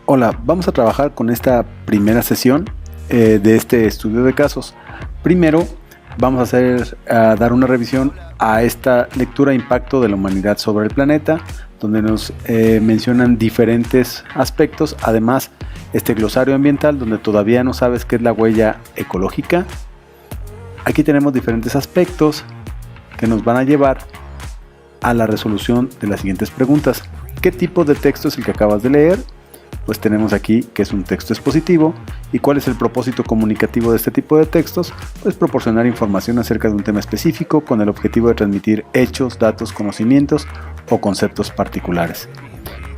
Hola, vamos a trabajar con esta primera sesión de este estudio de casos. Primero vamos a dar una revisión a esta lectura Impacto de la humanidad sobre el planeta, donde nos mencionan diferentes aspectos. Además, este glosario ambiental, donde todavía no sabes qué es la huella ecológica. Aquí tenemos diferentes aspectos que nos van a llevar a la resolución de las siguientes preguntas. ¿Qué tipo de texto es el que acabas de leer? Pues tenemos aquí que es un texto expositivo. ¿Y cuál es el propósito comunicativo de este tipo de textos? Pues proporcionar información acerca de un tema específico con el objetivo de transmitir hechos, datos, conocimientos o conceptos particulares.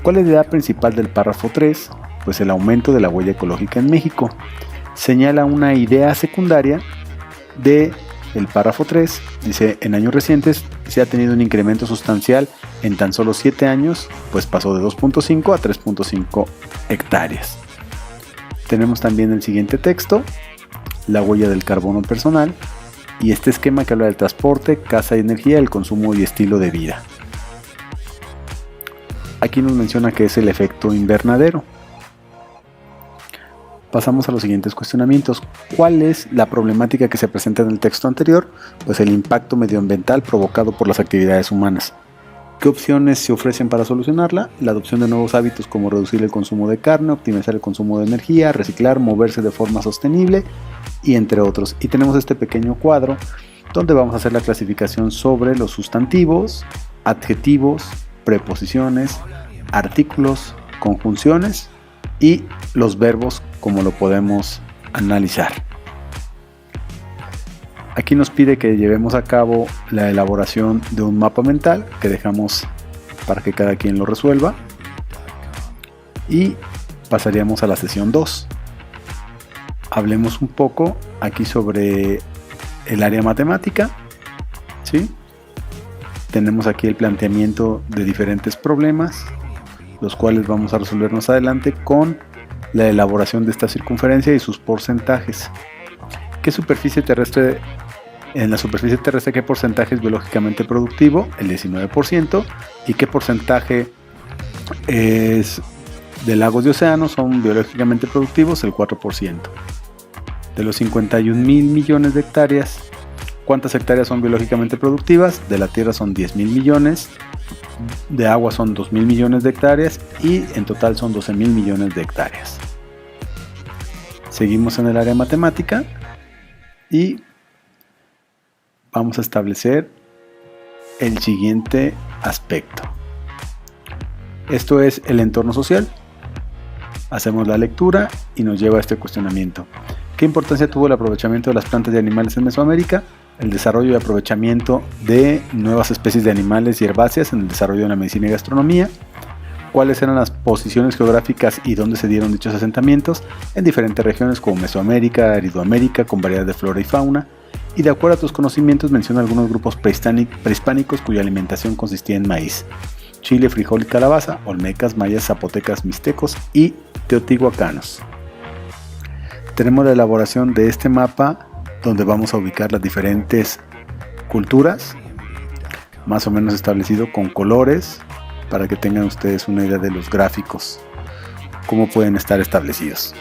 ¿Cuál es la idea principal del párrafo 3? Pues el aumento de la huella ecológica en México. Señala una idea secundaria del párrafo 3. Dice, en años recientes se ha tenido un incremento sustancial en tan solo 7 años, pues pasó de 2.5 a 3.5 hectáreas. Tenemos también el siguiente texto, la huella del carbono personal, y este esquema que habla del transporte, casa y energía, el consumo y estilo de vida. Aquí nos menciona que es el efecto invernadero. Pasamos a los siguientes cuestionamientos. ¿Cuál es la problemática que se presenta en el texto anterior? Pues el impacto medioambiental provocado por las actividades humanas. ¿Qué opciones se ofrecen para solucionarla? La adopción de nuevos hábitos como reducir el consumo de carne, optimizar el consumo de energía, reciclar, moverse de forma sostenible y entre otros. Y tenemos este pequeño cuadro donde vamos a hacer la clasificación sobre los sustantivos, adjetivos, preposiciones, artículos, conjunciones y los verbos como lo podemos analizar. Aquí nos pide que llevemos a cabo la elaboración de un mapa mental que dejamos para que cada quien lo resuelva y pasaríamos a la sesión 2. Hablemos un poco aquí sobre el área matemática, ¿sí? Tenemos aquí el planteamiento de diferentes problemas, los cuales vamos a resolver más adelante con la elaboración de esta circunferencia y sus porcentajes. ¿Qué superficie terrestre? En la superficie terrestre, ¿qué porcentaje es biológicamente productivo? El 19%. ¿Y qué porcentaje es de lagos y océanos son biológicamente productivos? El 4%. De los 51,000 millones de hectáreas, ¿cuántas hectáreas son biológicamente productivas? De la tierra son 10,000 millones, de agua son 2,000 millones de hectáreas y en total son 12,000 millones de hectáreas. Seguimos en el área matemática y vamos a establecer el siguiente aspecto. Esto es el entorno social. Hacemos la lectura y nos lleva a este cuestionamiento. ¿Qué importancia tuvo el aprovechamiento de las plantas y animales en Mesoamérica? El desarrollo y aprovechamiento de nuevas especies de animales y herbáceas en el desarrollo de la medicina y gastronomía. ¿Cuáles eran las posiciones geográficas y dónde se dieron dichos asentamientos? En diferentes regiones como Mesoamérica, Aridoamérica, con variedad de flora y fauna. Y de acuerdo a tus conocimientos menciona algunos grupos prehispánicos cuya alimentación consistía en maíz, chile, frijol y calabaza, olmecas, mayas, zapotecas, mixtecos y teotihuacanos. Tenemos la elaboración de este mapa donde vamos a ubicar las diferentes culturas, más o menos establecido con colores, para que tengan ustedes una idea de los gráficos, cómo pueden estar establecidos.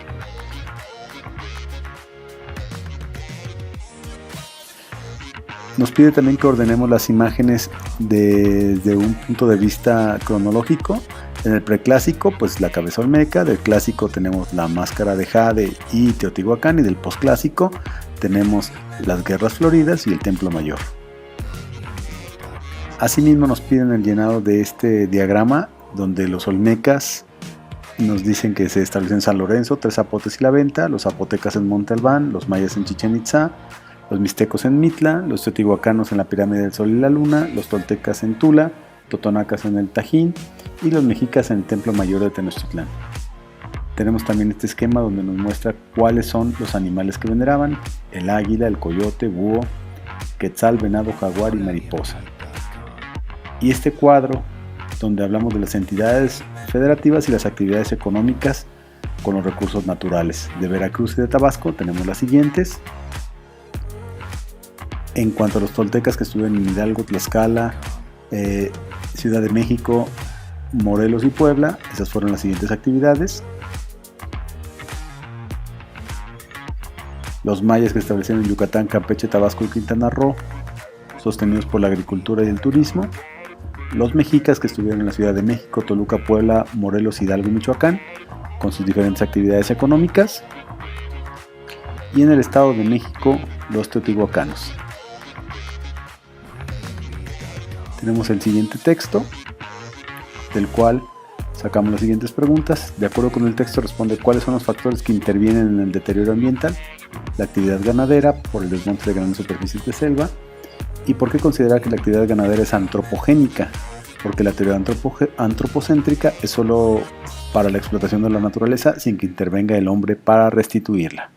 Nos pide también que ordenemos las imágenes desde un punto de vista cronológico. En el preclásico, pues la cabeza olmeca. Del clásico tenemos la máscara de Jade y Teotihuacán, y del posclásico tenemos las guerras floridas y el templo mayor. Asimismo nos piden el llenado de este diagrama donde los olmecas nos dicen que se establecen en San Lorenzo, Tres Zapotes y La Venta, los zapotecas en Monte Albán, los mayas en Chichén Itzá, los mixtecos en Mitla, los teotihuacanos en la Pirámide del Sol y la Luna, los toltecas en Tula, totonacas en el Tajín y los mexicas en el Templo Mayor de Tenochtitlán. Tenemos también este esquema donde nos muestra cuáles son los animales que veneraban: el águila, el coyote, búho, quetzal, venado, jaguar y mariposa. Y este cuadro donde hablamos de las entidades federativas y las actividades económicas con los recursos naturales. De Veracruz y de Tabasco tenemos las siguientes. En cuanto a los toltecas que estuvieron en Hidalgo, Tlaxcala, Ciudad de México, Morelos y Puebla, esas fueron las siguientes actividades. los mayas que establecieron en Yucatán, Campeche, Tabasco y Quintana Roo, sostenidos por la agricultura y el turismo, los mexicas que estuvieron en la Ciudad de México, Toluca, Puebla, Morelos, Hidalgo y Michoacán, con sus diferentes actividades económicas, y en el Estado de México, los teotihuacanos. Tenemos el siguiente texto, del cual sacamos las siguientes preguntas. De acuerdo con el texto, responde cuáles son los factores que intervienen en el deterioro ambiental, la actividad ganadera por el desmonte de grandes superficies de selva, y por qué considera que la actividad ganadera es antropogénica, porque la teoría antropocéntrica es solo para la explotación de la naturaleza sin que intervenga el hombre para restituirla.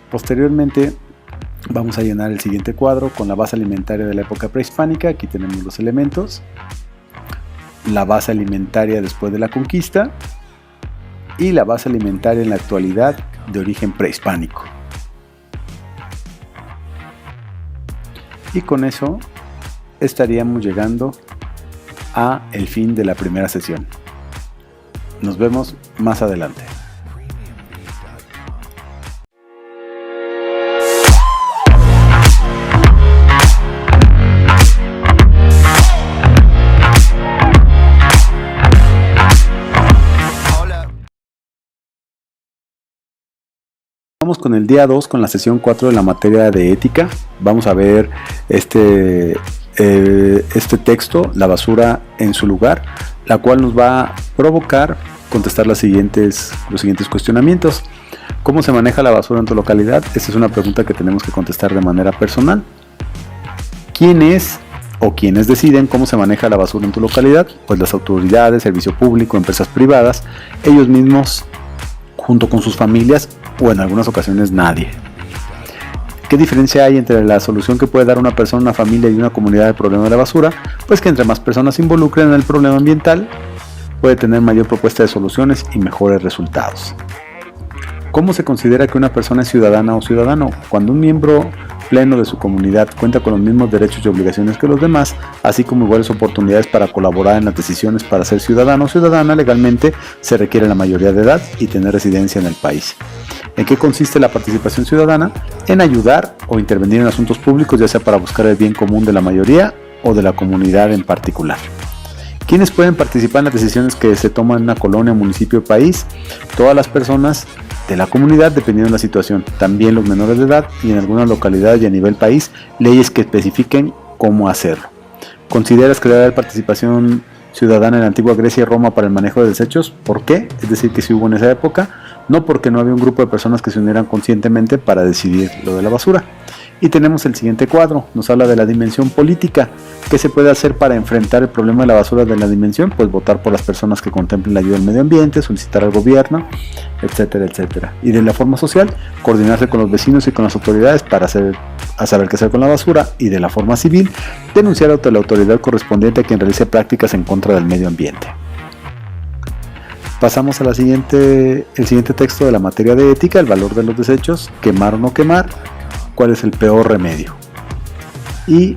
Posteriormente vamos a llenar el siguiente cuadro con la base alimentaria de la época prehispánica. Aquí tenemos los elementos: la base alimentaria después de la conquista y la base alimentaria en la actualidad de origen prehispánico. Y con eso estaríamos llegando a el fin de la primera sesión. Nos vemos más adelante. Vamos con el día 2, con la sesión 4 de la materia de ética. Vamos a ver este texto, La basura en su lugar, la cual nos va a provocar contestar los siguientes cuestionamientos. ¿Cómo se maneja la basura en tu localidad? Esta es una pregunta que tenemos que contestar de manera personal. ¿Quién es o quiénes deciden cómo se maneja la basura en tu localidad? Pues las autoridades, servicio público, empresas privadas, ellos mismos junto con sus familias, o en algunas ocasiones nadie. ¿Qué diferencia hay entre la solución que puede dar una persona, una familia y una comunidad al problema de la basura? Pues que entre más personas se involucren en el problema ambiental, puede tener mayor propuesta de soluciones y mejores resultados. ¿Cómo se considera que una persona es ciudadana o ciudadano? Cuando un miembro pleno de su comunidad cuenta con los mismos derechos y obligaciones que los demás, así como iguales oportunidades para colaborar en las decisiones. Para ser ciudadano o ciudadana legalmente se requiere la mayoría de edad y tener residencia en el país. ¿En qué consiste la participación ciudadana? En ayudar o intervenir en asuntos públicos, ya sea para buscar el bien común de la mayoría o de la comunidad en particular. ¿Quiénes pueden participar en las decisiones que se toman en una colonia, municipio o país? Todas las personas de la comunidad, dependiendo de la situación, también los menores de edad, y en algunas localidades y a nivel país, leyes que especifiquen cómo hacerlo. ¿Consideras que debe haber participación ciudadana en la antigua Grecia y Roma para el manejo de desechos? ¿Por qué? Es decir, que sí hubo en esa época, no porque no había un grupo de personas que se unieran conscientemente para decidir lo de la basura. Y tenemos el siguiente cuadro, nos habla de la dimensión política. ¿Qué se puede hacer para enfrentar el problema de la basura de la dimensión? Pues votar por las personas que contemplen la ayuda al medio ambiente, solicitar al gobierno, etcétera, etcétera. Y de la forma social, coordinarse con los vecinos y con las autoridades para saber qué hacer con la basura. Y de la forma civil, denunciar ante la autoridad correspondiente a quien realice prácticas en contra del medio ambiente. Pasamos a el siguiente texto de la materia de ética, el valor de los desechos, quemar o no quemar, cuál es el peor remedio. Y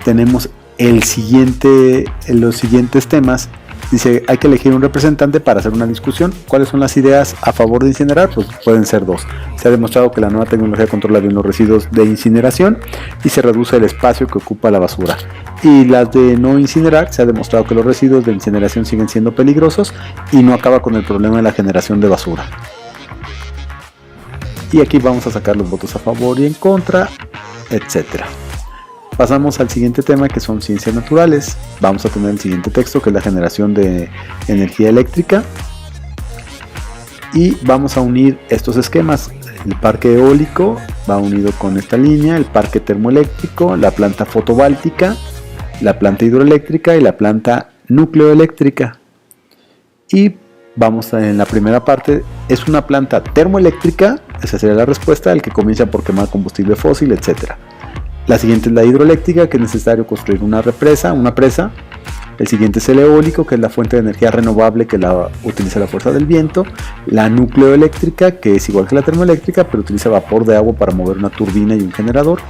tenemos los siguientes temas. Dice, hay que elegir un representante para hacer una discusión. ¿Cuáles son las ideas a favor de incinerar? Pues pueden ser dos. Se ha demostrado que la nueva tecnología controla bien los residuos de incineración y se reduce el espacio que ocupa la basura. Y las de no incinerar, se ha demostrado que los residuos de incineración siguen siendo peligrosos y no acaba con el problema de la generación de basura. Y aquí vamos a sacar los votos a favor y en contra, etcétera. Pasamos al siguiente tema, que son ciencias naturales. Vamos a tener el siguiente texto, que es la generación de energía eléctrica. Y vamos a unir estos esquemas. El parque eólico va unido con esta línea, el parque termoeléctrico, la planta fotovoltaica, la planta hidroeléctrica y la planta nucleoeléctrica. Y vamos en la primera parte, es una planta termoeléctrica, esa sería la respuesta, el que comienza por quemar combustible fósil, etc. La siguiente es la hidroeléctrica, que es necesario construir una presa. El siguiente es el eólico, que es la fuente de energía renovable que utiliza la fuerza del viento. La nucleoeléctrica, que es igual que la termoeléctrica, pero utiliza vapor de agua para mover una turbina y un generador.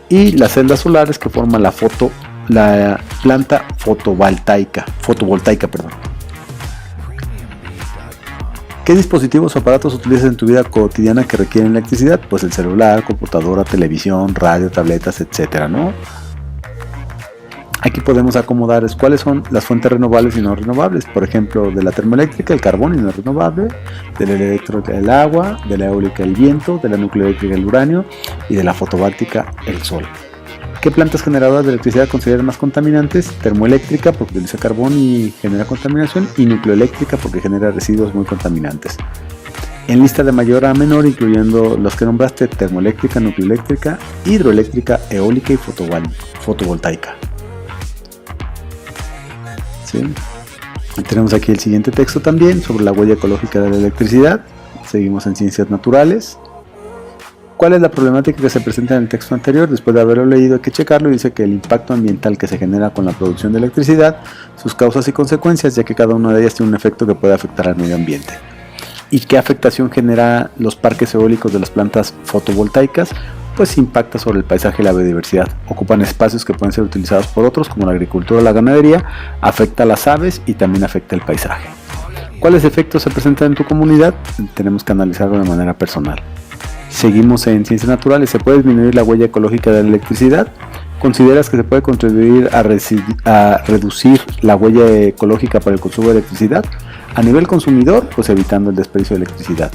Y las celdas solares, que forman la planta fotovoltaica. ¿Qué dispositivos o aparatos utilizas en tu vida cotidiana que requieren electricidad? Pues el celular, computadora, televisión, radio, tabletas, etcétera, ¿no? Aquí podemos acomodar cuáles son las fuentes renovables y no renovables. Por ejemplo, de la termoeléctrica, el carbón y no es renovable, de la eléctrica, el agua, de la eólica, el viento, de la nucleoeléctrica, el uranio y de la fotovoltaica, el sol. ¿Qué plantas generadoras de electricidad consideran más contaminantes? Termoeléctrica porque utiliza carbón y genera contaminación, y nucleoeléctrica porque genera residuos muy contaminantes. En lista de mayor a menor, incluyendo los que nombraste: termoeléctrica, nucleoeléctrica, hidroeléctrica, eólica y fotovoltaica. ¿Sí? Y tenemos aquí el siguiente texto también sobre la huella ecológica de la electricidad. Seguimos en ciencias naturales. ¿Cuál es la problemática que se presenta en el texto anterior? Después de haberlo leído hay que checarlo. Dice que el impacto ambiental que se genera con la producción de electricidad, sus causas y consecuencias, ya que cada una de ellas tiene un efecto que puede afectar al medio ambiente. ¿Y qué afectación genera los parques eólicos de las plantas fotovoltaicas? Pues impacta sobre el paisaje y la biodiversidad. Ocupan espacios que pueden ser utilizados por otros, como la agricultura o la ganadería, afecta a las aves y también afecta el paisaje. ¿Cuáles efectos se presentan en tu comunidad? Tenemos que analizarlo de manera personal. Seguimos en ciencias naturales. ¿Se puede disminuir la huella ecológica de la electricidad? ¿Consideras que se puede contribuir a reducir la huella ecológica para el consumo de electricidad? A nivel consumidor, pues evitando el desperdicio de electricidad.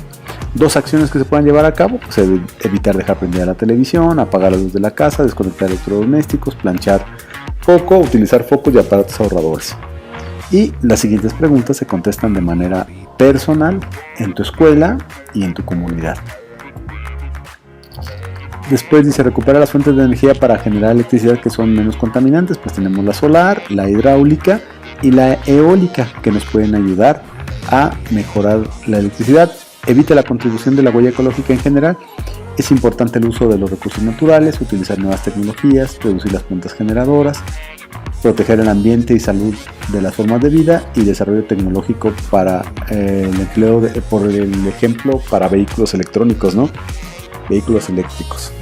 Dos acciones que se pueden llevar a cabo, pues evitar dejar prendida la televisión, apagar la luz de la casa, desconectar electrodomésticos, planchar poco, utilizar focos y aparatos ahorradores. Y las siguientes preguntas se contestan de manera personal en tu escuela y en tu comunidad. Después dice: recupera las fuentes de energía para generar electricidad que son menos contaminantes. Pues tenemos la solar, la hidráulica y la eólica, que nos pueden ayudar a mejorar la electricidad. Evita la contribución de la huella ecológica en general. Es importante el uso de los recursos naturales, utilizar nuevas tecnologías, reducir las plantas generadoras, proteger el ambiente y salud de las formas de vida, y desarrollo tecnológico para el empleo, por el ejemplo, para vehículos electrónicos, ¿no? Vehículos eléctricos.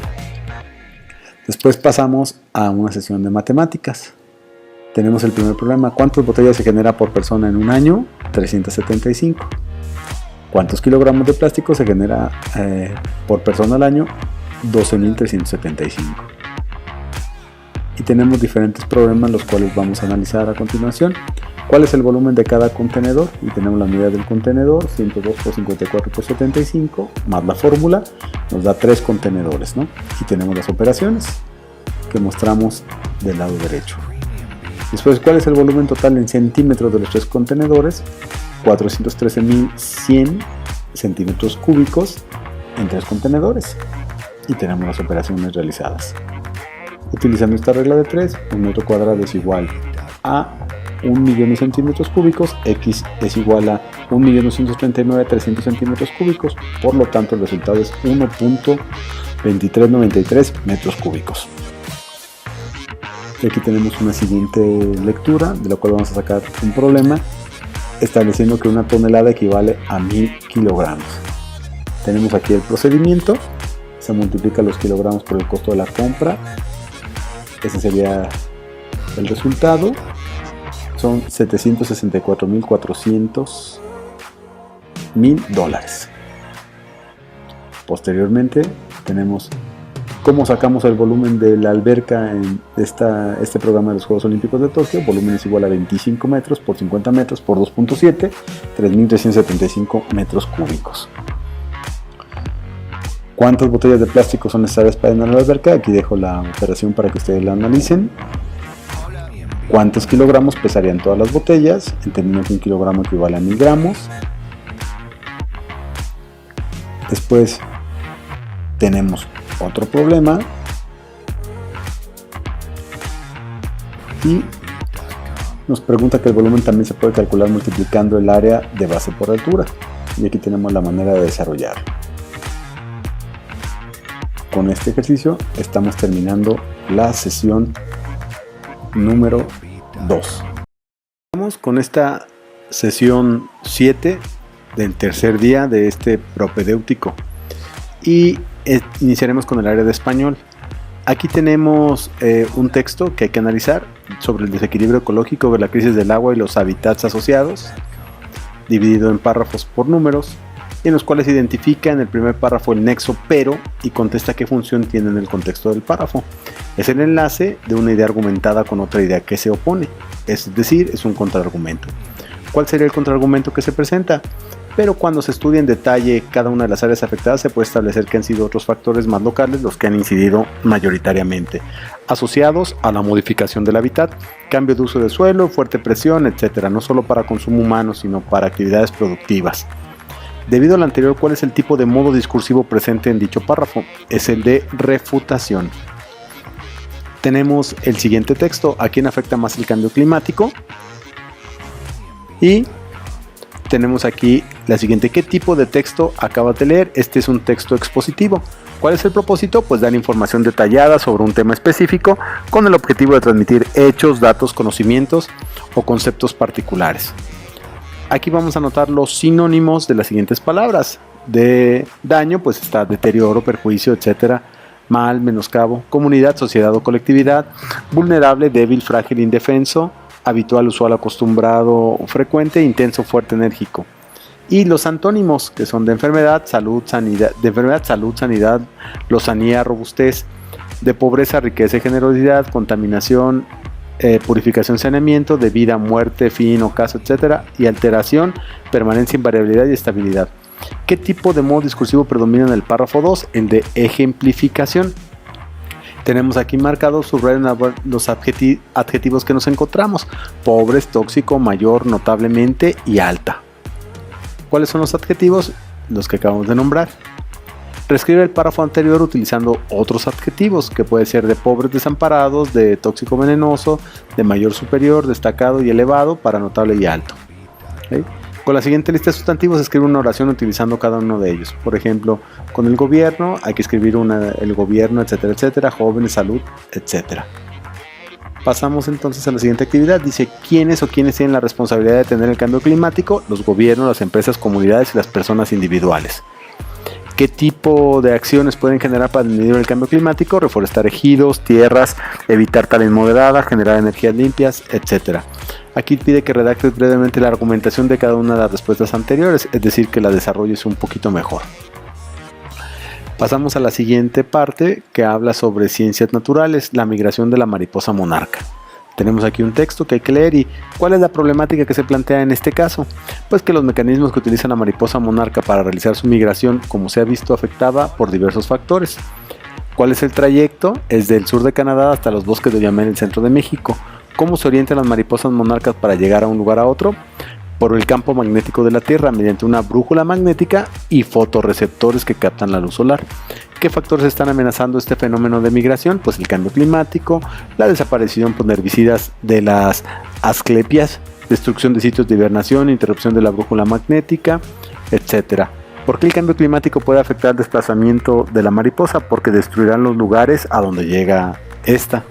Después pasamos a una sesión de matemáticas. Tenemos el primer problema: ¿cuántas botellas se genera por persona en un año? 375. ¿Cuántos kilogramos de plástico se genera por persona al año? 12.375. Y tenemos diferentes problemas, los cuales vamos a analizar a continuación. ¿Cuál es el volumen de cada contenedor? Y tenemos la medida del contenedor: 102 por 54 por 75, más la fórmula, nos da 3 contenedores, ¿no? Y tenemos las operaciones que mostramos del lado derecho. Después, ¿cuál es el volumen total en centímetros de los 3 contenedores? 413.100 centímetros cúbicos en 3 contenedores. Y tenemos las operaciones realizadas. Utilizando esta regla de 3, un metro cuadrado es igual a 1.000.000 de centímetros cúbicos, X es igual a 1.239.300 centímetros cúbicos, por lo tanto el resultado es 1.2393 metros cúbicos. Y aquí tenemos una siguiente lectura, de la cual vamos a sacar un problema, estableciendo que una tonelada equivale a 1.000 kilogramos. Tenemos aquí el procedimiento: se multiplica los kilogramos por el costo de la compra, ese sería el resultado. Son $764.400.000. Posteriormente tenemos cómo sacamos el volumen de la alberca en este programa de los Juegos Olímpicos de Tokio. Volumen es igual a 25 metros por 50 metros por 2.7, 3.375 metros cúbicos. ¿Cuántas botellas de plástico son necesarias para llenar la alberca? Aquí dejo la operación para que ustedes la analicen. ¿Cuántos kilogramos pesarían todas las botellas? Entendiendo que un kilogramo equivale a 1.000 gramos. Después tenemos otro problema. Y nos pregunta que el volumen también se puede calcular multiplicando el área de base por altura. Y aquí tenemos la manera de desarrollarlo. Con este ejercicio estamos terminando la sesión número 2. Vamos con esta sesión 7 del tercer día de este propedéutico, y iniciaremos con el área de español. Aquí tenemos un texto que hay que analizar sobre el desequilibrio ecológico, sobre la crisis del agua y los hábitats asociados. dividido en párrafos por números, en los cuales identifica en el primer párrafo el nexo pero y contesta qué función tiene en el contexto del párrafo. Es el enlace de una idea argumentada con otra idea que se opone, es decir, es un contraargumento. ¿Cuál sería el contraargumento que se presenta? Pero cuando se estudia en detalle cada una de las áreas afectadas se puede establecer que han sido otros factores más locales los que han incidido mayoritariamente, asociados a la modificación del hábitat, cambio de uso del suelo, fuerte presión, etc., no solo para consumo humano, sino para actividades productivas. Debido a lo anterior, ¿cuál es el tipo de modo discursivo presente en dicho párrafo? Es el de refutación. Tenemos el siguiente texto: ¿a quién afecta más el cambio climático? Y tenemos aquí la siguiente: ¿qué tipo de texto acabas de leer? Este es un texto expositivo. ¿Cuál es el propósito? Pues dar información detallada sobre un tema específico con el objetivo de transmitir hechos, datos, conocimientos o conceptos particulares. Aquí vamos a anotar los sinónimos de las siguientes palabras. De daño, pues está deterioro, perjuicio, etcétera. Mal, menoscabo, comunidad, sociedad o colectividad. Vulnerable, débil, frágil, indefenso. Habitual, usual, acostumbrado, frecuente, intenso, fuerte, enérgico. Y los antónimos, que son de enfermedad, salud, sanidad, lozanía, robustez. De pobreza, riqueza y generosidad. Contaminación, purificación, saneamiento. De vida, muerte, fin, ocaso, etc. Y alteración, permanencia, invariabilidad y estabilidad. ¿Qué tipo de modo discursivo predomina en el párrafo 2? El de ejemplificación. Tenemos aquí marcados los adjetivos que nos encontramos: pobres, tóxico, mayor, notablemente y alta. ¿Cuáles son los adjetivos? Los que acabamos de nombrar. Reescribe el párrafo anterior utilizando otros adjetivos, que puede ser de pobres, desamparados, de tóxico, venenoso, de mayor, superior, destacado y elevado, para notable y alto. ¿Okay? Con la siguiente lista de sustantivos escribe una oración utilizando cada uno de ellos. Por ejemplo, con el gobierno hay que escribir el gobierno, etcétera, etcétera, jóvenes, salud, etcétera. Pasamos entonces a la siguiente actividad. Dice: ¿quiénes o quiénes tienen la responsabilidad de detener el cambio climático? Los gobiernos, las empresas, comunidades y las personas individuales. ¿Qué tipo de acciones pueden generar para disminuir el cambio climático? Reforestar ejidos, tierras, evitar tala inmoderada, generar energías limpias, etc. Aquí pide que redactes brevemente la argumentación de cada una de las respuestas anteriores, es decir, que la desarrolles un poquito mejor. Pasamos a la siguiente parte, que habla sobre ciencias naturales, la migración de la mariposa monarca. Tenemos aquí un texto que hay que leer. ¿Y cuál es la problemática que se plantea en este caso? Pues que los mecanismos que utiliza la mariposa monarca para realizar su migración, como se ha visto, afectada por diversos factores. ¿Cuál es el trayecto? Es del sur de Canadá hasta los bosques de Oyamel en el centro de México. ¿Cómo se orientan las mariposas monarcas para llegar a un lugar a otro? Por el campo magnético de la Tierra, mediante una brújula magnética y fotorreceptores que captan la luz solar. ¿Qué factores están amenazando este fenómeno de migración? Pues el cambio climático, la desaparición por herbicidas de las asclepias, destrucción de sitios de hibernación, interrupción de la brújula magnética, etc. ¿Por qué el cambio climático puede afectar el desplazamiento de la mariposa? Porque destruirán los lugares a donde llega esta.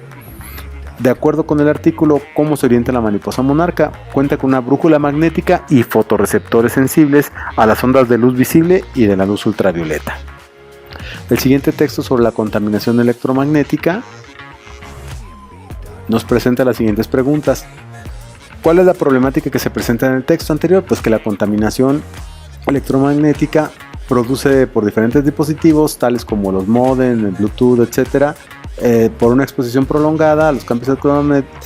De acuerdo con el artículo ¿Cómo se orienta la mariposa monarca?, cuenta con una brújula magnética y fotorreceptores sensibles a las ondas de luz visible y de la luz ultravioleta. El siguiente texto sobre la contaminación electromagnética nos presenta las siguientes preguntas. ¿Cuál es la problemática que se presenta en el texto anterior? Pues que la contaminación electromagnética produce por diferentes dispositivos, tales como los módems, el Bluetooth, etc., por una exposición prolongada, los campos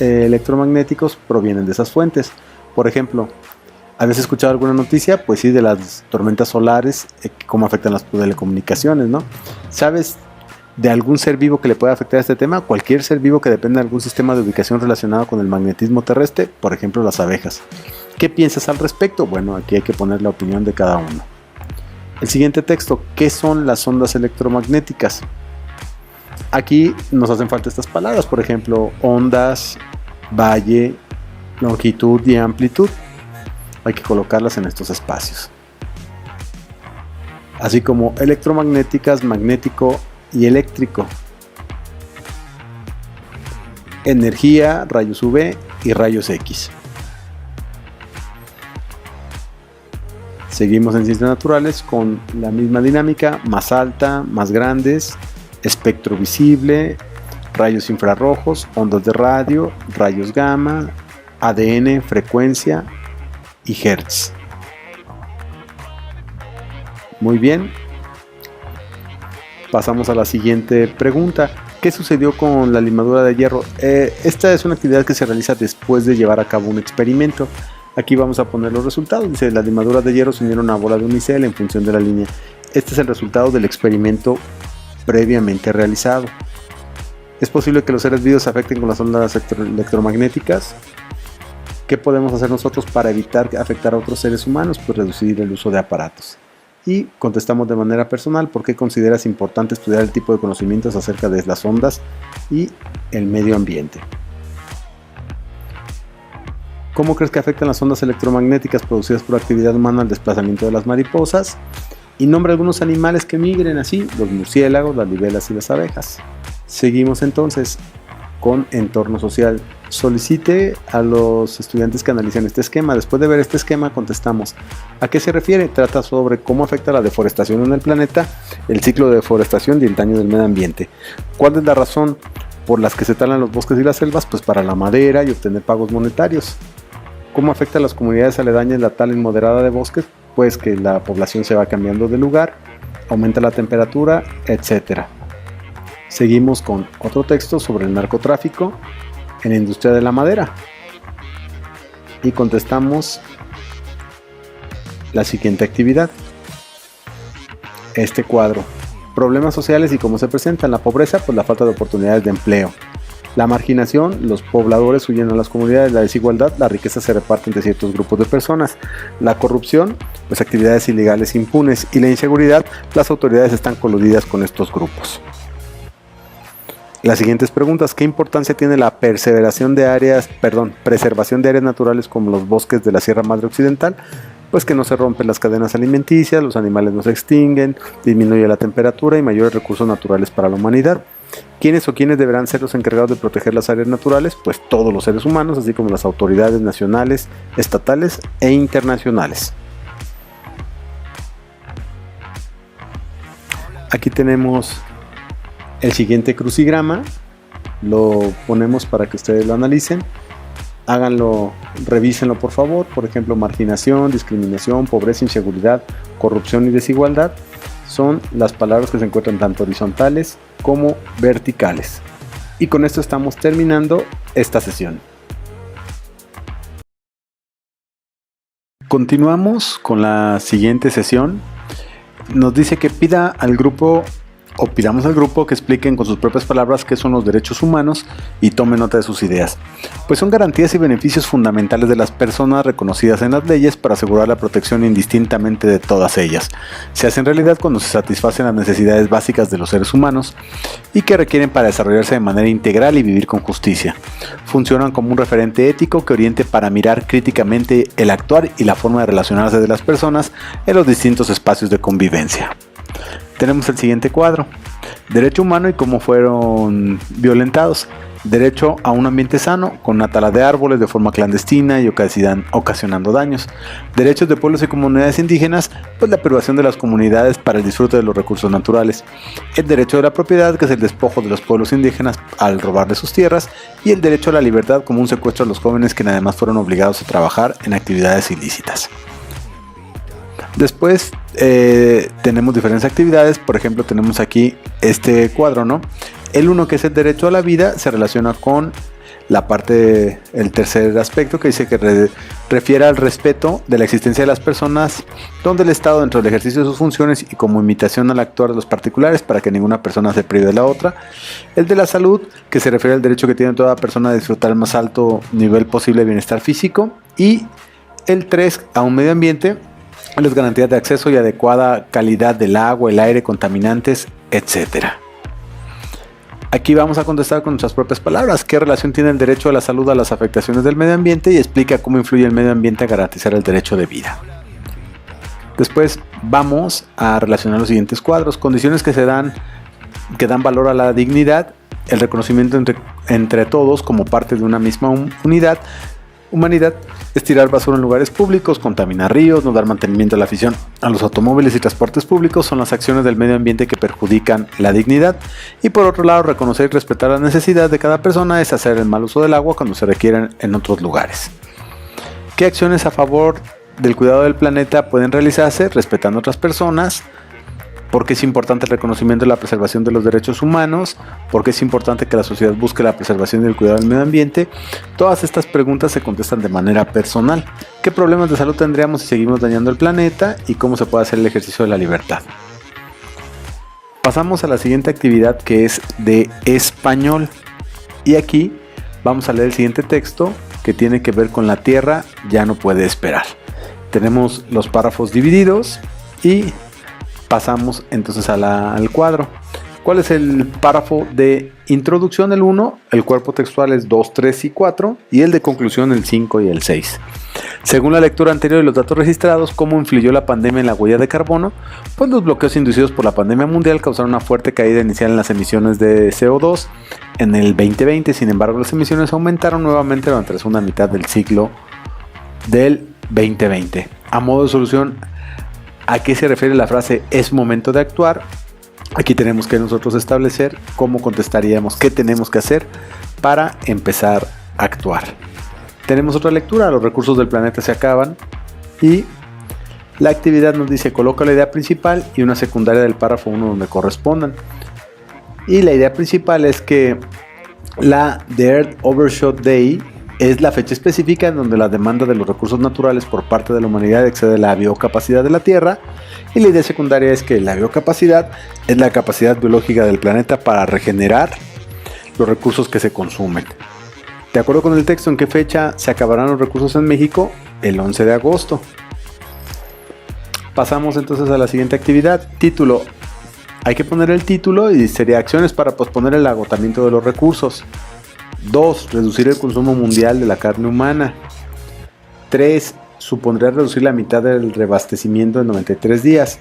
electromagnéticos provienen de esas fuentes. Por ejemplo, ¿habías escuchado alguna noticia? Pues sí, de las tormentas solares, cómo afectan las telecomunicaciones, ¿no? ¿Sabes de algún ser vivo que le pueda afectar este tema? Cualquier ser vivo que dependa de algún sistema de ubicación relacionado con el magnetismo terrestre, por ejemplo las abejas. ¿Qué piensas al respecto? Bueno, aquí hay que poner la opinión de cada uno. El siguiente texto, ¿qué son las ondas electromagnéticas? Aquí nos hacen falta estas palabras, por ejemplo, ondas, valle, longitud y amplitud. Hay que colocarlas en estos espacios. Así como electromagnéticas, magnético y eléctrico. Energía, rayos UV y rayos X. Seguimos en ciencias naturales con la misma dinámica, más alta, más grandes, espectro visible, rayos infrarrojos, ondas de radio, rayos gamma, ADN, frecuencia y hertz. Muy bien. Pasamos a la siguiente pregunta. ¿Qué sucedió con la limadura de hierro? Esta es una actividad que se realiza después de llevar a cabo un experimento. Aquí vamos a poner los resultados. Dice, las limaduras de hierro se unieron a una bola de unicel en función de la línea. Este es el resultado del experimento previamente realizado. ¿Es posible que los seres vivos se afecten con las ondas electromagnéticas? ¿Qué podemos hacer nosotros para evitar afectar a otros seres humanos? Pues reducir el uso de aparatos. Y contestamos de manera personal, ¿por qué consideras importante estudiar el tipo de conocimientos acerca de las ondas y el medio ambiente? ¿Cómo crees que afectan las ondas electromagnéticas producidas por actividad humana al desplazamiento de las mariposas? Y nombra algunos animales que migren así, los murciélagos, las libelas y las abejas. Seguimos entonces con entorno social. Solicite a los estudiantes que analicen este esquema. Después de ver este esquema contestamos. ¿A qué se refiere? Trata sobre cómo afecta la deforestación en el planeta, el ciclo de deforestación y el daño del medio ambiente. ¿Cuál es la razón por las que se talan los bosques y las selvas? Pues para la madera y obtener pagos monetarios. ¿Cómo afecta a las comunidades aledañas la tala inmoderada de bosques? Pues que la población se va cambiando de lugar, aumenta la temperatura, etc. Seguimos con otro texto sobre el narcotráfico en la industria de la madera. Y contestamos la siguiente actividad. Este cuadro. Problemas sociales y cómo se presentan. La pobreza, pues la falta de oportunidades de empleo. La marginación, los pobladores huyen a las comunidades. La desigualdad, la riqueza se reparte entre ciertos grupos de personas. La corrupción, pues actividades ilegales impunes. Y la inseguridad, las autoridades están coludidas con estos grupos. Las siguientes preguntas. ¿Qué importancia tiene la preservación de áreas naturales como los bosques de la Sierra Madre Occidental? Pues que no se rompen las cadenas alimenticias, los animales no se extinguen, disminuye la temperatura y mayores recursos naturales para la humanidad. ¿Quiénes deberán ser los encargados de proteger las áreas naturales? Pues todos los seres humanos, así como las autoridades nacionales, estatales e internacionales. Aquí tenemos el siguiente crucigrama, lo ponemos para que ustedes lo analicen. Háganlo, revísenlo por favor. Por ejemplo, marginación, discriminación, pobreza, inseguridad, corrupción y desigualdad son las palabras que se encuentran tanto horizontales como verticales. Y con esto estamos terminando esta sesión. Continuamos con la siguiente sesión. Nos dice que pidamos al grupo que expliquen con sus propias palabras qué son los derechos humanos y tomen nota de sus ideas, pues son garantías y beneficios fundamentales de las personas reconocidas en las leyes para asegurar la protección indistintamente de todas ellas. Se hacen realidad cuando se satisfacen las necesidades básicas de los seres humanos y que requieren para desarrollarse de manera integral y vivir con justicia. Funcionan como un referente ético que oriente para mirar críticamente el actuar y la forma de relacionarse de las personas en los distintos espacios de convivencia. Tenemos el siguiente cuadro. Derecho humano y cómo fueron violentados. Derecho a un ambiente sano, con una tala de árboles de forma clandestina y ocasionando daños. Derechos de pueblos y comunidades indígenas, pues la privación de las comunidades para el disfrute de los recursos naturales. El derecho de la propiedad, que es el despojo de los pueblos indígenas al robar de sus tierras. Y el derecho a la libertad, como un secuestro a los jóvenes que además fueron obligados a trabajar en actividades ilícitas. Después tenemos diferentes actividades. Por ejemplo, tenemos aquí este cuadro, ¿no? El 1, que es el derecho a la vida, se relaciona con la parte, el tercer aspecto, que dice que refiere al respeto de la existencia de las personas, donde el Estado, dentro del ejercicio de sus funciones y como imitación al actuar de los particulares, para que ninguna persona se prive de la otra. El de la salud, que se refiere al derecho que tiene toda persona de disfrutar el más alto nivel posible de bienestar físico. Y el 3, a un medio ambiente, las garantías de acceso y adecuada calidad del agua, el aire, contaminantes, etc. Aquí vamos a contestar con nuestras propias palabras. ¿Qué relación tiene el derecho a la salud a las afectaciones del medio ambiente? Y explica cómo influye el medio ambiente a garantizar el derecho de vida. Después vamos a relacionar los siguientes cuadros. Condiciones que dan valor a la dignidad, el reconocimiento entre todos como parte de una misma humanidad, estirar basura en lugares públicos, contaminar ríos, no dar mantenimiento a la afición a los automóviles y transportes públicos son las acciones del medio ambiente que perjudican la dignidad. Y por otro lado, reconocer y respetar la necesidad de cada persona es hacer el mal uso del agua cuando se requieren en otros lugares. ¿Qué acciones a favor del cuidado del planeta pueden realizarse respetando a otras personas, porque es importante el reconocimiento y la preservación de los derechos humanos, porque es importante que la sociedad busque la preservación y el cuidado del medio ambiente. Todas estas preguntas se contestan de manera personal. ¿Qué problemas de salud tendríamos si seguimos dañando el planeta? ¿Y cómo se puede hacer el ejercicio de la libertad? Pasamos a la siguiente actividad, que es de español. Y aquí vamos a leer el siguiente texto, que tiene que ver con la Tierra ya no puede esperar. Tenemos los párrafos divididos y pasamos entonces al cuadro. ¿Cuál es el párrafo de introducción? El 1, el cuerpo textual es 2, 3 y 4 y el de conclusión el 5 y el 6. Según la lectura anterior y los datos registrados, ¿cómo influyó la pandemia en la huella de carbono? Pues los bloqueos inducidos por la pandemia mundial causaron una fuerte caída inicial en las emisiones de CO2 en el 2020. Sin embargo, las emisiones aumentaron nuevamente durante la segunda mitad del siglo del 2020. A modo de solución, ¿a qué se refiere la frase "es momento de actuar"? Aquí tenemos que nosotros establecer cómo contestaríamos, qué tenemos que hacer para empezar a actuar. Tenemos otra lectura: los recursos del planeta se acaban, y la actividad nos dice: coloca la idea principal y una secundaria del párrafo 1 donde correspondan. Y la idea principal es que The Earth Overshot Day es la fecha específica en donde la demanda de los recursos naturales por parte de la humanidad excede la biocapacidad de la Tierra, y la idea secundaria es que la biocapacidad es la capacidad biológica del planeta para regenerar los recursos que se consumen. De acuerdo con el texto, ¿en qué fecha se acabarán los recursos en México? El 11 de agosto. Pasamos entonces a la siguiente actividad. Título. Hay que poner el título y sería acciones para posponer el agotamiento de los recursos. 2. Reducir el consumo mundial de la carne humana. 3. Supondría reducir la mitad del reabastecimiento en 93 días.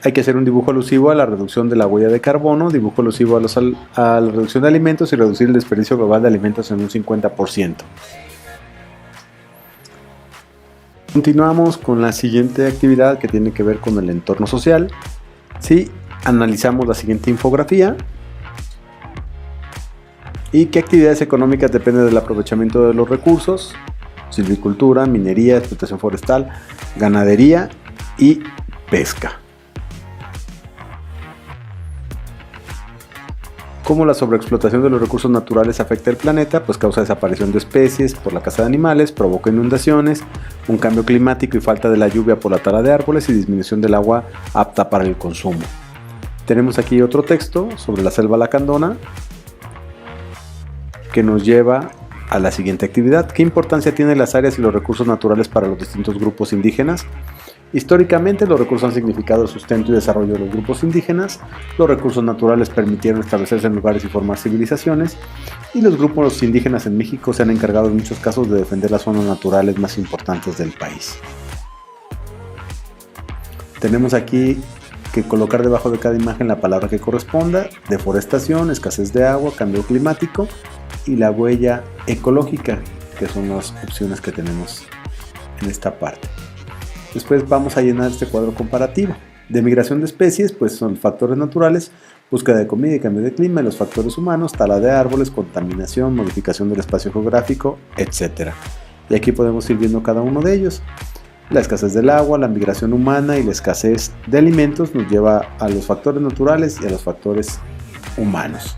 Hay que hacer un dibujo alusivo a la reducción de la huella de carbono, dibujo alusivo a la reducción de alimentos y reducir el desperdicio global de alimentos en un 50%. Continuamos con la siguiente actividad, que tiene que ver con el entorno social. Sí, analizamos la siguiente infografía. ¿Y qué actividades económicas dependen del aprovechamiento de los recursos? Silvicultura, minería, explotación forestal, ganadería y pesca. ¿Cómo la sobreexplotación de los recursos naturales afecta al planeta? Pues causa desaparición de especies por la caza de animales, provoca inundaciones, un cambio climático y falta de la lluvia por la tala de árboles y disminución del agua apta para el consumo. Tenemos aquí otro texto sobre la selva lacandona que nos lleva a la siguiente actividad. ¿Qué importancia tienen las áreas y los recursos naturales para los distintos grupos indígenas? Históricamente, los recursos han significado el sustento y desarrollo de los grupos indígenas. Los recursos naturales permitieron establecerse en lugares y formar civilizaciones, y los grupos indígenas en México se han encargado en muchos casos de defender las zonas naturales más importantes del país. Tenemos aquí que colocar debajo de cada imagen la palabra que corresponda: deforestación, escasez de agua, cambio climático y la huella ecológica, que son las opciones que tenemos en esta parte. Después vamos a llenar este cuadro comparativo. De migración de especies, pues son factores naturales, búsqueda de comida y cambio de clima, y los factores humanos, tala de árboles, contaminación, modificación del espacio geográfico, etc. Y aquí podemos ir viendo cada uno de ellos. La escasez del agua, la migración humana y la escasez de alimentos nos lleva a los factores naturales y a los factores humanos.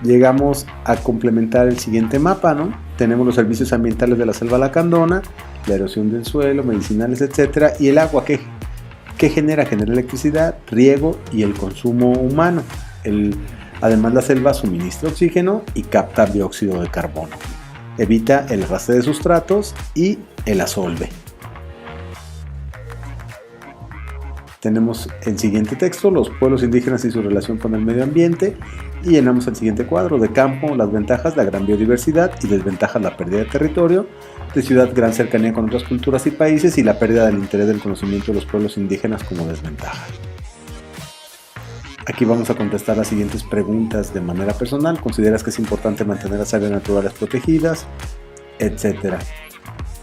Llegamos a complementar el siguiente mapa, ¿no? Tenemos los servicios ambientales de la selva lacandona, la erosión del suelo, medicinales, etc. Y el agua, ¿qué genera? Genera electricidad, riego y el consumo humano. Además, la selva suministra oxígeno y capta dióxido de carbono. Evita el arrastre de sustratos y el asolve. Tenemos el siguiente texto: los pueblos indígenas y su relación con el medio ambiente, y llenamos el siguiente cuadro: de campo, las ventajas, la gran biodiversidad, y desventajas, la pérdida de territorio; de ciudad, gran cercanía con otras culturas y países, y la pérdida del interés del conocimiento de los pueblos indígenas como desventaja. Aquí vamos a contestar las siguientes preguntas de manera personal. ¿Consideras que es importante mantener las áreas naturales protegidas?, etcétera.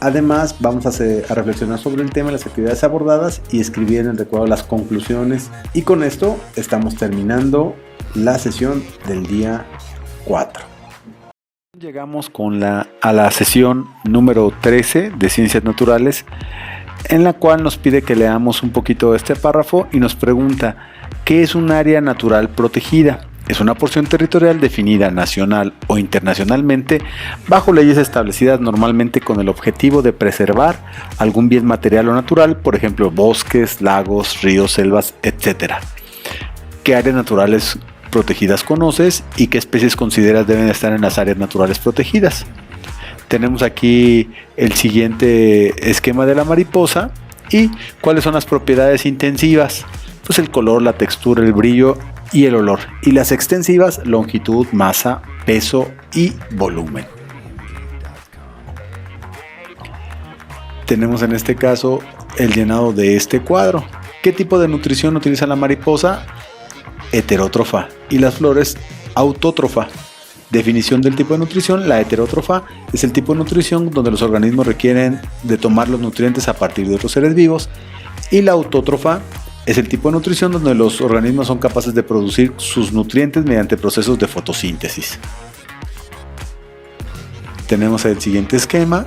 Además, vamos a reflexionar sobre el tema, las actividades abordadas, y escribir en el recuadro las conclusiones. Y con esto estamos terminando la sesión del día 4. Llegamos a la sesión número 13 de Ciencias Naturales, en la cual nos pide que leamos un poquito de este párrafo y nos pregunta: ¿qué es un área natural protegida? Es una porción territorial definida nacional o internacionalmente bajo leyes establecidas normalmente con el objetivo de preservar algún bien material o natural, por ejemplo bosques, lagos, ríos, selvas, etc. ¿Qué áreas naturales protegidas conoces y qué especies consideras deben estar en las áreas naturales protegidas? Tenemos aquí el siguiente esquema de la mariposa y cuáles son las propiedades intensivas. Pues el color, la textura, el brillo y el olor. Y las extensivas: longitud, masa, peso y volumen. Tenemos en este caso el llenado de este cuadro. ¿Qué tipo de nutrición utiliza la mariposa? Heterótrofa. Y las flores, autótrofa. Definición del tipo de nutrición: la heterótrofa es el tipo de nutrición donde los organismos requieren de tomar los nutrientes a partir de otros seres vivos, y la autótrofa es el tipo de nutrición donde los organismos son capaces de producir sus nutrientes mediante procesos de fotosíntesis. Tenemos el siguiente esquema.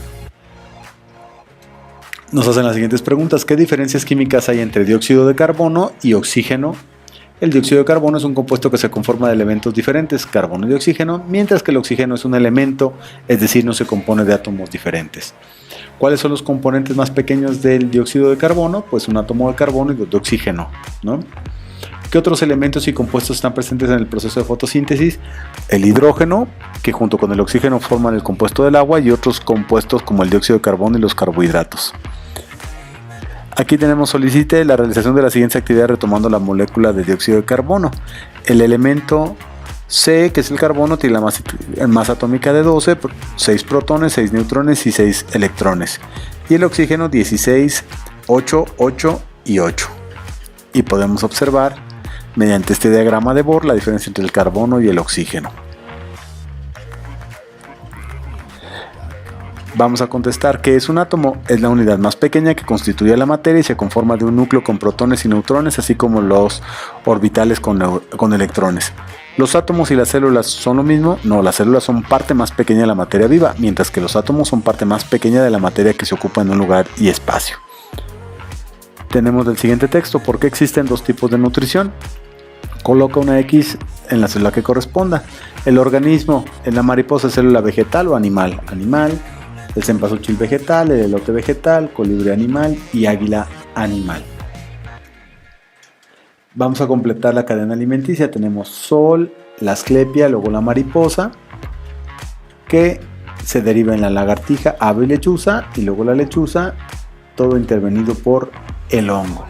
Nos hacen las siguientes preguntas: ¿qué diferencias químicas hay entre dióxido de carbono y oxígeno? El dióxido de carbono es un compuesto que se conforma de elementos diferentes, carbono y oxígeno, mientras que el oxígeno es un elemento, es decir, no se compone de átomos diferentes. ¿Cuáles son los componentes más pequeños del dióxido de carbono? Pues un átomo de carbono y dos de oxígeno, ¿no? ¿Qué otros elementos y compuestos están presentes en el proceso de fotosíntesis? El hidrógeno, que junto con el oxígeno forman el compuesto del agua, y otros compuestos como el dióxido de carbono y los carbohidratos. Aquí tenemos: solicite la realización de la siguiente actividad retomando la molécula de dióxido de carbono. El elemento C, que es el carbono, tiene la masa atómica de 12, 6 protones, 6 neutrones y 6 electrones. Y el oxígeno 16, 8, 8 y 8. Y podemos observar mediante este diagrama de Bohr la diferencia entre el carbono y el oxígeno. Vamos a contestar: ¿qué es un átomo? Es la unidad más pequeña que constituye la materia y se conforma de un núcleo con protones y neutrones, así como los orbitales con electrones. ¿Los átomos y las células son lo mismo? No, las células son parte más pequeña de la materia viva, mientras que los átomos son parte más pequeña de la materia que se ocupa en un lugar y espacio. Tenemos el siguiente texto: ¿por qué existen dos tipos de nutrición? Coloca una X en la célula que corresponda. El organismo: en la mariposa, célula vegetal o animal. Animal. El cempasúchil vegetal, el elote vegetal, colibrí animal y águila animal. Vamos a completar la cadena alimenticia. Tenemos sol, la asclepia, luego la mariposa, que se deriva en la lagartija, ave y lechuza, y luego la lechuza, todo intervenido por el hongo.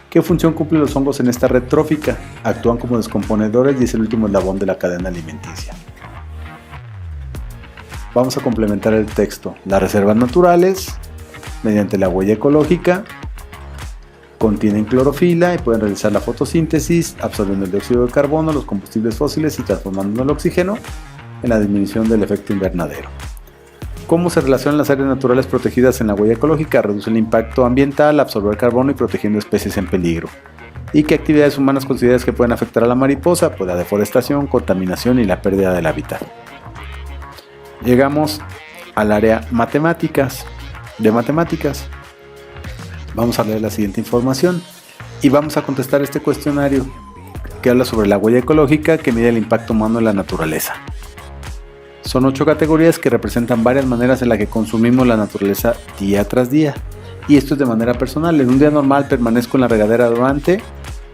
¿Qué función cumplen los hongos en esta red trófica? Actúan como descomponedores y es el último eslabón de la cadena alimenticia. Vamos a complementar el texto. Las reservas naturales, mediante la huella ecológica, contienen clorofila y pueden realizar la fotosíntesis, absorbiendo el dióxido de carbono, los combustibles fósiles y transformando el oxígeno en la disminución del efecto invernadero. ¿Cómo se relacionan las áreas naturales protegidas en la huella ecológica? Reduce el impacto ambiental, absorber carbono y protegiendo especies en peligro. ¿Y qué actividades humanas consideras que pueden afectar a la mariposa? Pues la deforestación, contaminación y la pérdida del hábitat. Llegamos al área matemáticas. Vamos a leer la siguiente información y vamos a contestar este cuestionario que habla sobre la huella ecológica que mide el impacto humano en la naturaleza. Son 8 categorías que representan varias maneras en las que consumimos la naturaleza día tras día. Y esto es de manera personal. En un día normal permanezco en la regadera durante,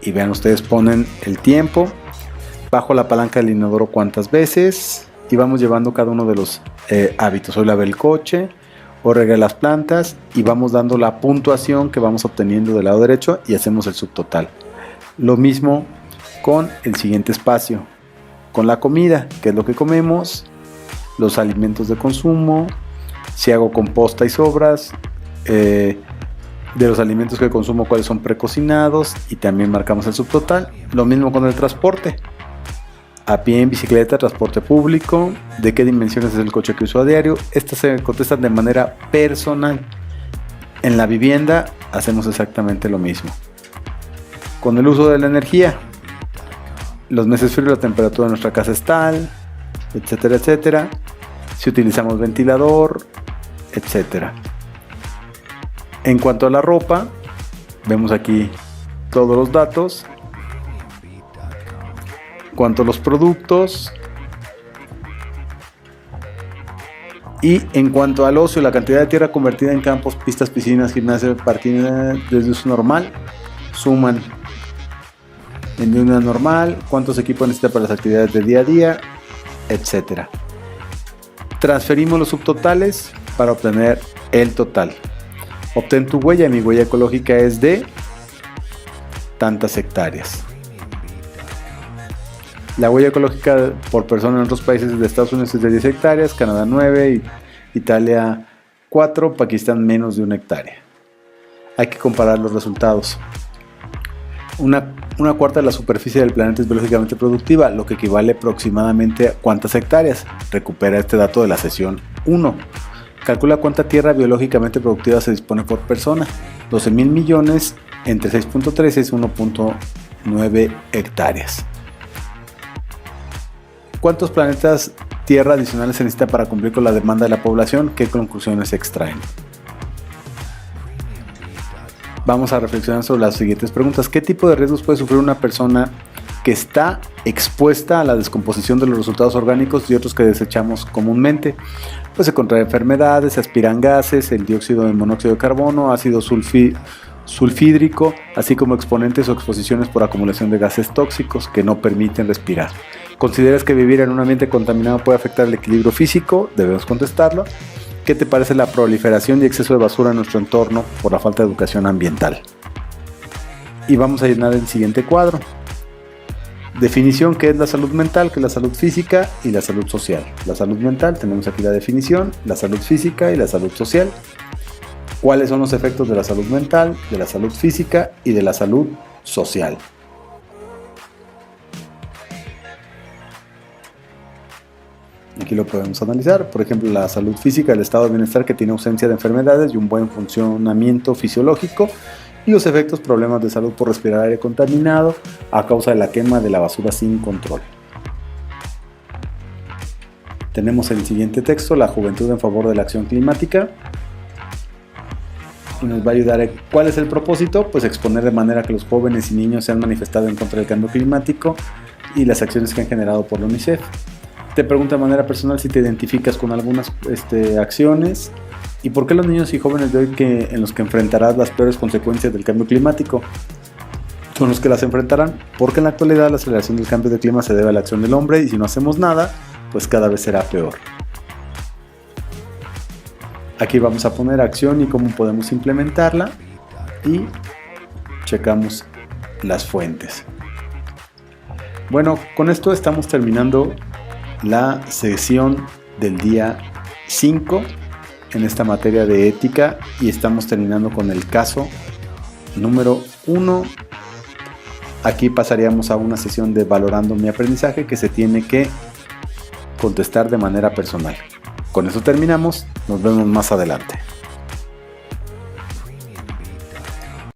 y vean ustedes, ponen el tiempo, bajo la palanca del inodoro cuántas veces, y vamos llevando cada uno de los hábitos. Hoy lavé el coche, o regué las plantas, y vamos dando la puntuación que vamos obteniendo del lado derecho y hacemos el subtotal. Lo mismo con el siguiente espacio, con la comida, que es lo que comemos, los alimentos de consumo, si hago composta y sobras, de los alimentos que consumo cuáles son precocinados, y también marcamos el subtotal. Lo mismo con el transporte, a pie, en bicicleta, transporte público, de qué dimensiones es el coche que uso a diario. Estas se contestan de manera personal. En la vivienda hacemos exactamente lo mismo. Con el uso de la energía, los meses fríos la temperatura de nuestra casa es tal, etcétera, etcétera. Si utilizamos ventilador, etcétera. En cuanto a la ropa, vemos aquí todos los datos. En cuanto a los productos, y en cuanto al ocio, la cantidad de tierra convertida en campos, pistas, piscinas, gimnasio, parking desde uso normal, suman en una normal, cuántos equipos necesita para las actividades del día a día, etcétera. Transferimos los subtotales para obtener el total. Obtén tu huella. Mi huella ecológica es de tantas hectáreas. La huella ecológica por persona en otros países de Estados Unidos es de 10 hectáreas, Canadá 9, Italia 4, Pakistán menos de 1 hectárea. Hay que comparar los resultados. Una cuarta de la superficie del planeta es biológicamente productiva, lo que equivale aproximadamente a cuántas hectáreas. Recupera este dato de la sesión 1. Calcula cuánta tierra biológicamente productiva se dispone por persona. 12,000 millones entre 6.3 es 1.9 hectáreas. ¿Cuántos planetas tierra adicionales se necesita para cumplir con la demanda de la población? ¿Qué conclusiones se extraen? Vamos a reflexionar sobre las siguientes preguntas. ¿Qué tipo de riesgos puede sufrir una persona que está expuesta a la descomposición de los resultados orgánicos y otros que desechamos comúnmente? Pues se contrae enfermedades, se aspiran gases, el dióxido de monóxido de carbono, ácido sulfídrico, así como exponentes o exposiciones por acumulación de gases tóxicos que no permiten respirar. ¿Consideras que vivir en un ambiente contaminado puede afectar el equilibrio físico? Debemos contestarlo. ¿Qué te parece la proliferación y exceso de basura en nuestro entorno por la falta de educación ambiental? Y vamos a llenar el siguiente cuadro. Definición: ¿qué es la salud mental? ¿Qué es la salud física y la salud social? La salud mental, tenemos aquí la definición, la salud física y la salud social. ¿Cuáles son los efectos de la salud mental, de la salud física y de la salud social? Aquí lo podemos analizar. Por ejemplo, la salud física, el estado de bienestar que tiene ausencia de enfermedades y un buen funcionamiento fisiológico. Y los efectos: problemas de salud por respirar aire contaminado a causa de la quema de la basura sin control. Tenemos el siguiente texto: la juventud en favor de la acción climática. Y nos va a ayudar a ¿cuál es el propósito? Pues exponer de manera que los jóvenes y niños se han manifestado en contra del cambio climático y las acciones que han generado por la UNICEF. Te pregunta de manera personal si te identificas con algunas acciones. ¿Y por qué los niños y jóvenes de hoy en los que enfrentarás las peores consecuencias del cambio climático son los que las enfrentarán? Porque en la actualidad la aceleración del cambio de clima se debe a la acción del hombre y si no hacemos nada, pues cada vez será peor. Aquí vamos a poner acción y cómo podemos implementarla y checamos las fuentes. Bueno, con esto estamos terminando la sesión del día 5 en esta materia de ética y estamos terminando con el caso número 1. Aquí pasaríamos a una sesión de valorando mi aprendizaje que se tiene que contestar de manera personal. Con eso terminamos, nos vemos más adelante.